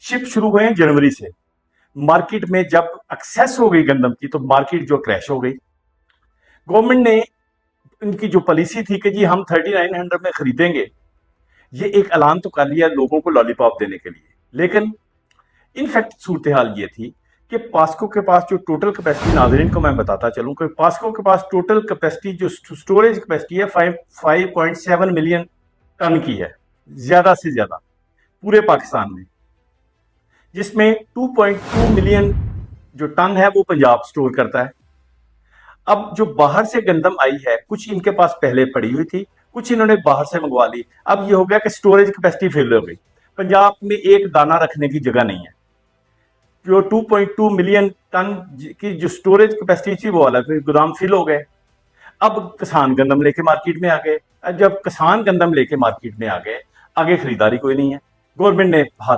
Ship शुरू हुए हैं जनवरी से। मार्केट में जब एक्सेस हो गई गंदम की तो मार्केट जो क्रैश हो गई। गवर्नमेंट ने इनकी जो पॉलिसी थी कि जी हम 3900 में खरीदेंगे, ये एक ऐलान तो कर लिया लोगों को लॉलीपॉप देने के लिए, लेकिन इनफैक्ट सूरत हाल ये थी कि पास्को के पास जो टोटल कैपेसिटी, नाजरीन को मैं बताता चलूं कि पास्को के पास टोटल कैपेसिटी जो स्टोरेज कैपेसिटी है 5.7 मिलियन टन की है, ज्यादा से ज्यादा पूरे पाकिस्तान में, जिसमें 2.2 मिलियन जो टन है वो पंजाब स्टोर करता है। अब जो बाहर से गंदम आई है, कुछ इनके पास पहले पड़ी हुई थी, कुछ इन्होंने बाहर से मंगवा ली। अब ये हो गया कि स्टोरेज कैपेसिटी फिल हो गई, पंजाब में एक दाना रखने की जगह नहीं है। जो 2.2 मिलियन टन की जो स्टोरेज कैपेसिटी थी वो अलग, गोदाम फिल हो गए। अब किसान गंदम लेके मार्केट में आ गए। अब जब किसान गंदम लेके मार्केट में आ गए, आगे खरीदारी कोई नहीं है। गवर्नमेंट ने हाथ